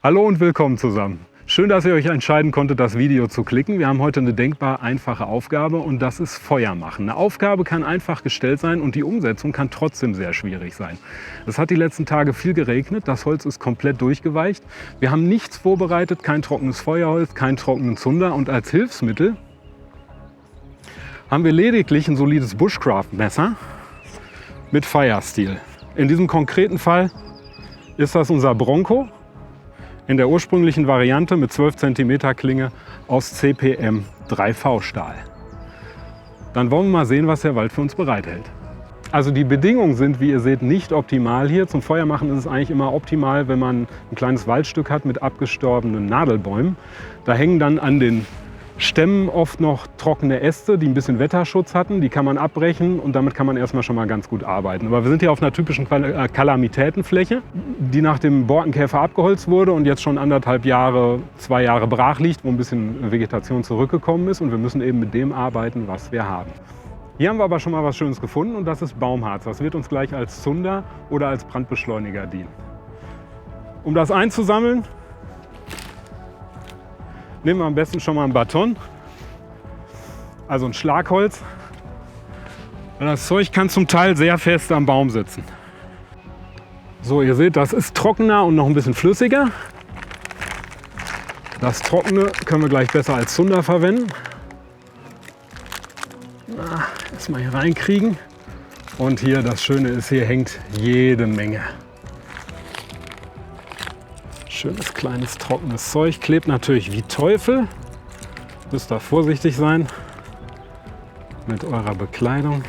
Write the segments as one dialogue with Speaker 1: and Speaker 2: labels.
Speaker 1: Hallo und willkommen zusammen. Schön, dass ihr euch entscheiden konntet, das Video zu klicken. Wir haben heute eine denkbar einfache Aufgabe und das ist Feuer machen. Eine Aufgabe kann einfach gestellt sein und die Umsetzung kann trotzdem sehr schwierig sein. Es hat die letzten Tage viel geregnet, das Holz ist komplett durchgeweicht. Wir haben nichts vorbereitet, kein trockenes Feuerholz, keinen trockenen Zunder und als Hilfsmittel haben wir lediglich ein solides Bushcraft-Messer mit Firesteel. In diesem konkreten Fall ist das unser Bronco in der ursprünglichen Variante mit 12 cm Klinge aus CPM 3V Stahl. Dann wollen wir mal sehen, was der Wald für uns bereithält. Also die Bedingungen sind, wie ihr seht, nicht optimal hier. Zum Feuermachen ist es eigentlich immer optimal, wenn man ein kleines Waldstück hat mit abgestorbenen Nadelbäumen. Da hängen dann an den Stämmen oft noch trockene Äste, die ein bisschen Wetterschutz hatten. Die kann man abbrechen und damit kann man erstmal schon mal ganz gut arbeiten. Aber wir sind hier auf einer typischen Kalamitätenfläche, die nach dem Borkenkäfer abgeholzt wurde und jetzt schon 1,5 Jahre, 2 Jahre brach liegt, wo ein bisschen Vegetation zurückgekommen ist. Und wir müssen eben mit dem arbeiten, was wir haben. Hier haben wir aber schon mal was Schönes gefunden und das ist Baumharz. Das wird uns gleich als Zunder oder als Brandbeschleuniger dienen. Um das einzusammeln, nehmen wir am besten schon mal einen Baton, also ein Schlagholz. Das Zeug kann zum Teil sehr fest am Baum sitzen. So, ihr seht, das ist trockener und noch ein bisschen flüssiger. Das Trockene können wir gleich besser als Zunder verwenden. Erstmal hier reinkriegen. Und hier, das Schöne ist, hier hängt jede Menge. Schönes kleines trockenes Zeug, klebt natürlich wie Teufel. Müsst da vorsichtig sein mit eurer Bekleidung,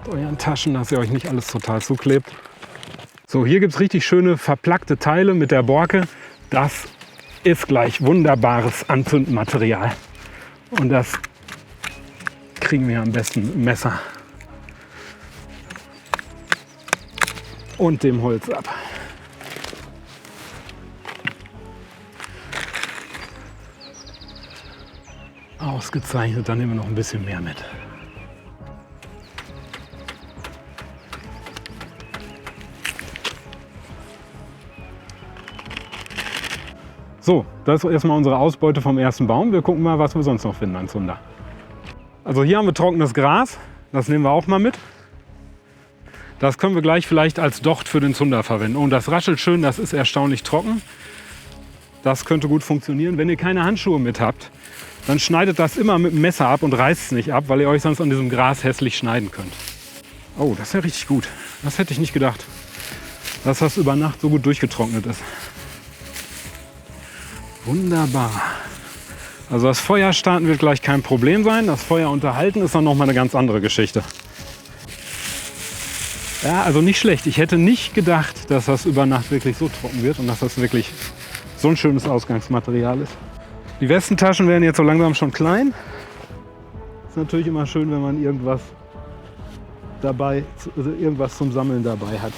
Speaker 1: mit euren Taschen, dass ihr euch nicht alles total zuklebt. So, hier gibt es richtig schöne verplackte Teile mit der Borke. Das ist gleich wunderbares Anzündmaterial. Und das kriegen wir am besten mit dem Messer und dem Holz ab. Ausgezeichnet, dann nehmen wir noch ein bisschen mehr mit. So, das ist erstmal unsere Ausbeute vom ersten Baum. Wir gucken mal, was wir sonst noch finden an Zunder. Also hier haben wir trockenes Gras, das nehmen wir auch mal mit. Das können wir gleich vielleicht als Docht für den Zunder verwenden. Und das raschelt schön, das ist erstaunlich trocken. Das könnte gut funktionieren. Wenn ihr keine Handschuhe mit habt, dann schneidet das immer mit dem Messer ab und reißt es nicht ab, weil ihr euch sonst an diesem Gras hässlich schneiden könnt. Oh, das ist ja richtig gut. Das hätte ich nicht gedacht, dass das über Nacht so gut durchgetrocknet ist. Wunderbar. Also das Feuer starten wird gleich kein Problem sein. Das Feuer unterhalten ist dann noch mal eine ganz andere Geschichte. Ja, also nicht schlecht. Ich hätte nicht gedacht, dass das über Nacht wirklich so trocken wird und dass das wirklich so ein schönes Ausgangsmaterial ist. Die Westentaschen werden jetzt so langsam schon klein. Ist natürlich immer schön, wenn man irgendwas dabei, also irgendwas zum Sammeln dabei hat.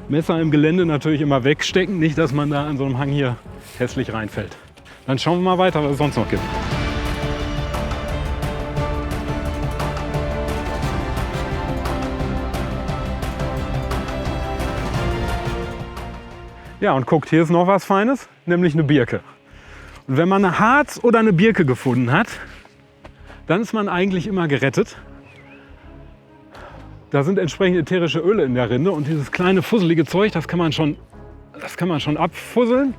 Speaker 1: Messer im Gelände natürlich immer wegstecken, nicht, dass man da an so einem Hang hier hässlich reinfällt. Dann schauen wir mal weiter, was es sonst noch gibt. Ja, und guckt, hier ist noch was Feines, nämlich eine Birke. Und wenn man eine Harz oder eine Birke gefunden hat, dann ist man eigentlich immer gerettet. Da sind entsprechend ätherische Öle in der Rinde und dieses kleine fusselige Zeug, das kann man schon abfusseln.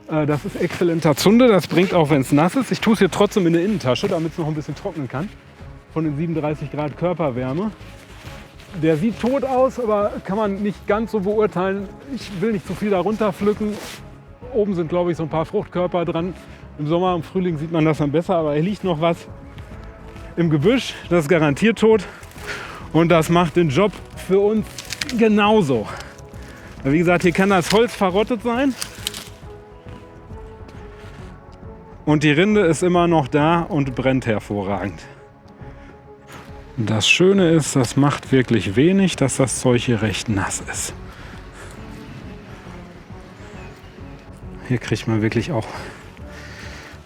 Speaker 1: Das ist exzellenter Zunder, das bringt auch, wenn es nass ist. Ich tue es hier trotzdem in eine Innentasche, damit es noch ein bisschen trocknen kann. Von den 37 Grad Körperwärme. Der sieht tot aus, aber kann man nicht ganz so beurteilen. Ich will nicht zu viel darunter pflücken. Oben sind, glaube ich, so ein paar Fruchtkörper dran. Im Sommer, im Frühling sieht man das dann besser, aber hier liegt noch was im Gebüsch. Das ist garantiert tot. Und das macht den Job für uns genauso. Wie gesagt, hier kann das Holz verrottet sein. Und die Rinde ist immer noch da und brennt hervorragend. Das Schöne ist, das macht wirklich wenig, dass das Zeug hier recht nass ist. Hier kriegt man wirklich auch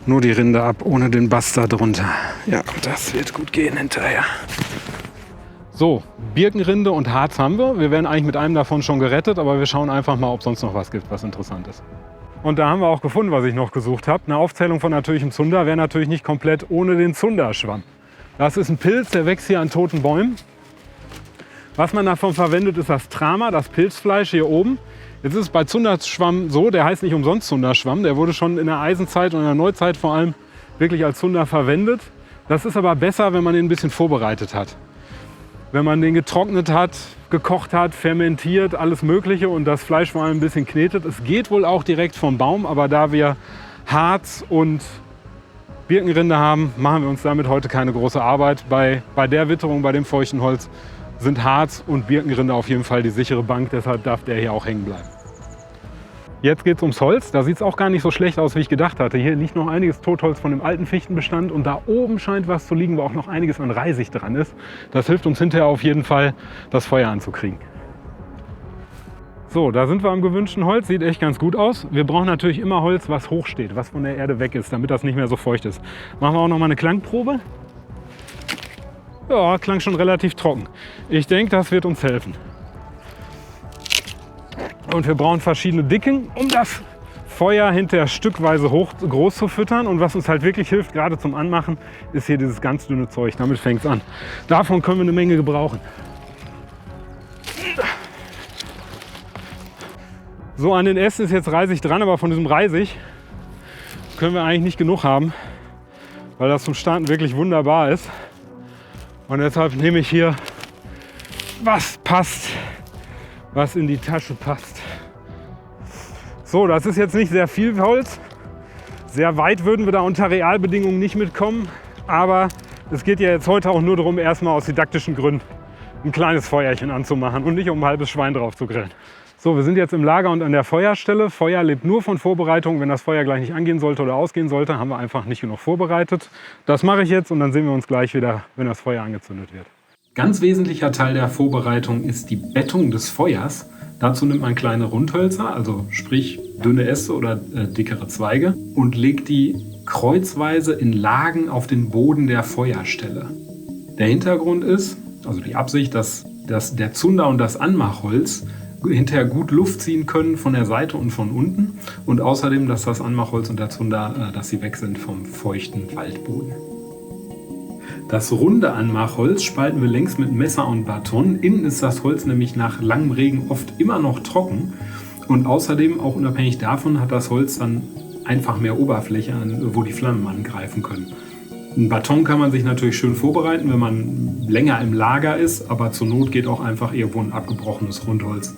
Speaker 1: nur die Rinde ab, ohne den Bast da drunter. Ja, das wird gut gehen hinterher. So, Birkenrinde und Harz haben wir. Wir werden eigentlich mit einem davon schon gerettet, aber wir schauen einfach mal, ob es sonst noch was gibt, was interessant ist. Und da haben wir auch gefunden, was ich noch gesucht habe. Eine Aufzählung von natürlichem Zunder wäre natürlich nicht komplett ohne den Zunderschwamm. Das ist ein Pilz, der wächst hier an toten Bäumen. Was man davon verwendet, ist das Trama, das Pilzfleisch hier oben. Jetzt ist es bei Zunderschwamm so, der heißt nicht umsonst Zunderschwamm. Der wurde schon in der Eisenzeit und in der Neuzeit vor allem wirklich als Zunder verwendet. Das ist aber besser, wenn man den ein bisschen vorbereitet hat. Wenn man den getrocknet hat, gekocht hat, fermentiert, alles Mögliche und das Fleisch vor allem ein bisschen knetet. Es geht wohl auch direkt vom Baum, aber da wir Harz und Birkenrinde haben, machen wir uns damit heute keine große Arbeit. Bei der Witterung, bei dem feuchten Holz sind Harz und Birkenrinde auf jeden Fall die sichere Bank, deshalb darf der hier auch hängen bleiben. Jetzt geht es ums Holz. Da sieht es auch gar nicht so schlecht aus, wie ich gedacht hatte. Hier liegt noch einiges Totholz von dem alten Fichtenbestand und da oben scheint was zu liegen, wo auch noch einiges an Reisig dran ist. Das hilft uns hinterher auf jeden Fall, das Feuer anzukriegen. So, da sind wir am gewünschten Holz. Sieht echt ganz gut aus. Wir brauchen natürlich immer Holz, was hoch steht, was von der Erde weg ist, damit das nicht mehr so feucht ist. Machen wir auch noch mal eine Klangprobe. Ja, klang schon relativ trocken. Ich denke, das wird uns helfen. Und wir brauchen verschiedene Dicken, um das Feuer hinterher stückweise groß zu füttern. Und was uns halt wirklich hilft, gerade zum Anmachen, ist hier dieses ganz dünne Zeug. Damit fängt es an. Davon können wir eine Menge gebrauchen. So, an den Ästen ist jetzt Reisig dran, aber von diesem Reisig können wir eigentlich nicht genug haben, weil das zum Starten wirklich wunderbar ist. Und deshalb nehme ich hier, was passt, was in die Tasche passt. So, das ist jetzt nicht sehr viel Holz. Sehr weit würden wir da unter Realbedingungen nicht mitkommen. Aber es geht ja jetzt heute auch nur darum, erstmal aus didaktischen Gründen ein kleines Feuerchen anzumachen und nicht um ein halbes Schwein drauf zu grillen. So, wir sind jetzt im Lager und an der Feuerstelle. Feuer lebt nur von Vorbereitung. Wenn das Feuer gleich nicht angehen sollte oder ausgehen sollte, haben wir einfach nicht genug vorbereitet. Das mache ich jetzt und dann sehen wir uns gleich wieder, wenn das Feuer angezündet wird. Ganz wesentlicher Teil der Vorbereitung ist die Bettung des Feuers. Dazu nimmt man kleine Rundhölzer, also sprich dünne Äste oder dickere Zweige und legt die kreuzweise in Lagen auf den Boden der Feuerstelle. Der Hintergrund ist, also die Absicht, dass der Zunder und das Anmachholz hinterher gut Luft ziehen können von der Seite und von unten und außerdem, dass das Anmachholz und der Zunder, dass sie weg sind vom feuchten Waldboden. Das runde Anmachholz spalten wir längs mit Messer und Bâton. Innen ist das Holz nämlich nach langem Regen oft immer noch trocken und außerdem, auch unabhängig davon, hat das Holz dann einfach mehr Oberfläche, wo die Flammen angreifen können. Ein Bâton kann man sich natürlich schön vorbereiten, wenn man länger im Lager ist, aber zur Not geht auch einfach irgendwo ein abgebrochenes Rundholz.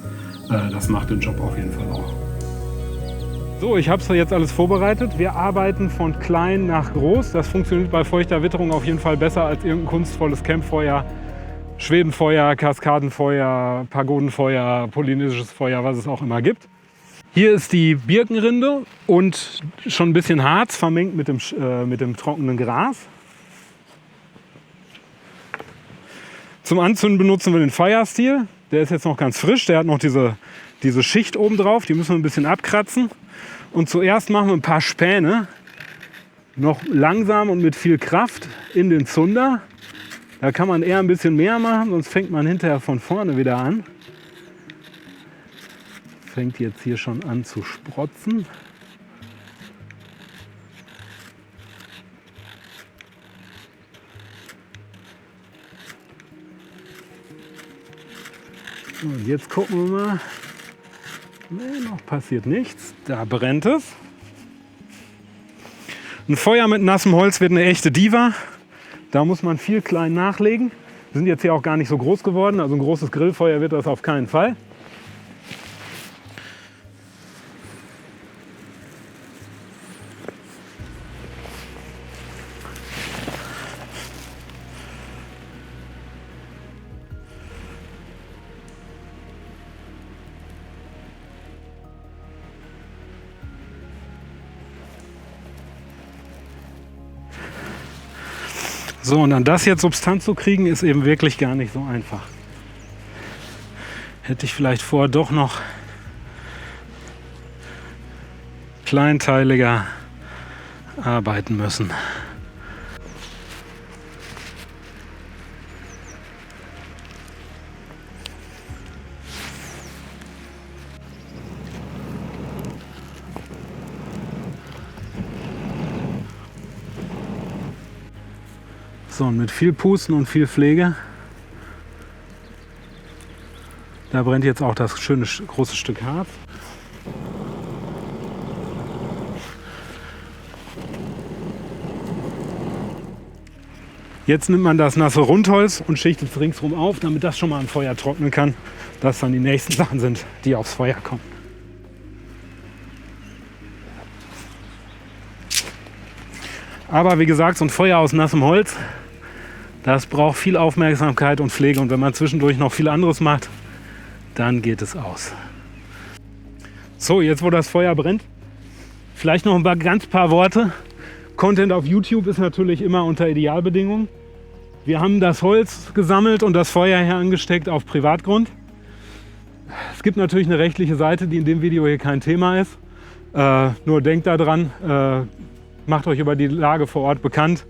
Speaker 1: Das macht den Job auf jeden Fall auch. So, ich habe es jetzt alles vorbereitet. Wir arbeiten von klein nach groß. Das funktioniert bei feuchter Witterung auf jeden Fall besser als irgendein kunstvolles Campfeuer, Schwedenfeuer, Kaskadenfeuer, Pagodenfeuer, polynesisches Feuer, was es auch immer gibt. Hier ist die Birkenrinde und schon ein bisschen Harz vermengt mit dem trockenen Gras. Zum Anzünden benutzen wir den Firesteel. Der ist jetzt noch ganz frisch. Der hat noch diese Schicht oben drauf. Die müssen wir ein bisschen abkratzen. Und zuerst machen wir ein paar Späne, noch langsam und mit viel Kraft in den Zunder. Da kann man eher ein bisschen mehr machen, sonst fängt man hinterher von vorne wieder an. Fängt jetzt hier schon an zu sprotzen. Und jetzt gucken wir mal. Nee, noch passiert nichts. Da brennt es. Ein Feuer mit nassem Holz wird eine echte Diva. Da muss man viel klein nachlegen. Wir sind jetzt hier auch gar nicht so groß geworden. Also ein großes Grillfeuer wird das auf keinen Fall. So, und an das jetzt Substanz zu kriegen, ist eben wirklich gar nicht so einfach. Hätte ich vielleicht vorher doch noch kleinteiliger arbeiten müssen. So, und mit viel Pusten und viel Pflege, da brennt jetzt auch das schöne große Stück Harz. Jetzt nimmt man das nasse Rundholz und schichtet es ringsrum auf, damit das schon mal am Feuer trocknen kann. Das dann die nächsten Sachen sind, die aufs Feuer kommen. Aber wie gesagt, so ein Feuer aus nassem Holz, das braucht viel Aufmerksamkeit und Pflege. Und wenn man zwischendurch noch viel anderes macht, dann geht es aus. So, jetzt wo das Feuer brennt, vielleicht noch ein paar Worte. Content auf YouTube ist natürlich immer unter Idealbedingungen. Wir haben das Holz gesammelt und das Feuer hier angesteckt auf Privatgrund. Es gibt natürlich eine rechtliche Seite, die in dem Video hier kein Thema ist. Nur denkt daran, macht euch über die Lage vor Ort bekannt,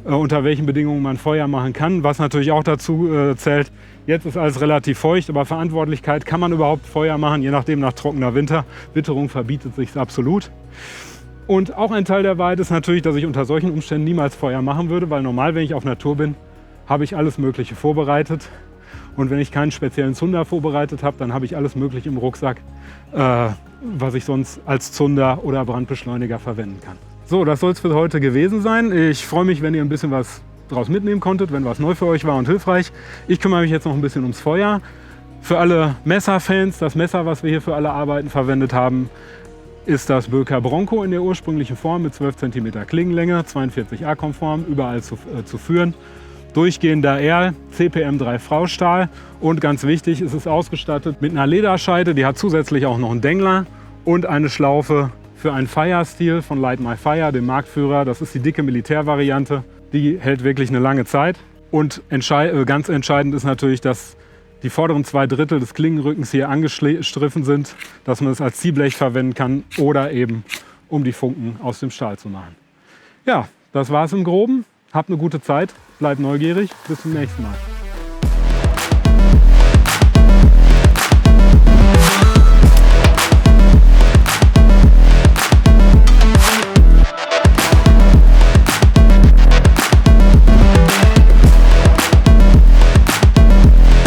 Speaker 1: unter welchen Bedingungen man Feuer machen kann. Was natürlich auch dazu zählt, jetzt ist alles relativ feucht, aber Verantwortlichkeit, kann man überhaupt Feuer machen, je nachdem nach trockener Witterung verbietet sich absolut. Und auch ein Teil der Wahrheit ist natürlich, dass ich unter solchen Umständen niemals Feuer machen würde, weil normal, wenn ich auf Natur bin, habe ich alles Mögliche vorbereitet. Und wenn ich keinen speziellen Zunder vorbereitet habe, dann habe ich alles Mögliche im Rucksack, was ich sonst als Zunder oder Brandbeschleuniger verwenden kann. So, das soll es für heute gewesen sein. Ich freue mich, wenn ihr ein bisschen was draus mitnehmen konntet, wenn was neu für euch war und hilfreich. Ich kümmere mich jetzt noch ein bisschen ums Feuer. Für alle Messerfans, das Messer, was wir hier für alle Arbeiten verwendet haben, ist das Böker Bronco in der ursprünglichen Form mit 12 cm Klingenlänge, 42A konform, überall zu führen. Durchgehender Erl, CPM 3 Fraustahl und ganz wichtig, es ist ausgestattet mit einer Lederscheide, die hat zusätzlich auch noch einen Dengler und eine Schlaufe für einen Fire-Stil von Light My Fire, dem Marktführer. Das ist die dicke Militärvariante, die hält wirklich eine lange Zeit. Und ganz entscheidend ist natürlich, dass die vorderen 2/3 des Klingenrückens hier angestriffen sind, dass man es als Ziehblech verwenden kann oder eben um die Funken aus dem Stahl zu machen. Ja, das war es im Groben. Habt eine gute Zeit, bleibt neugierig, bis zum nächsten Mal.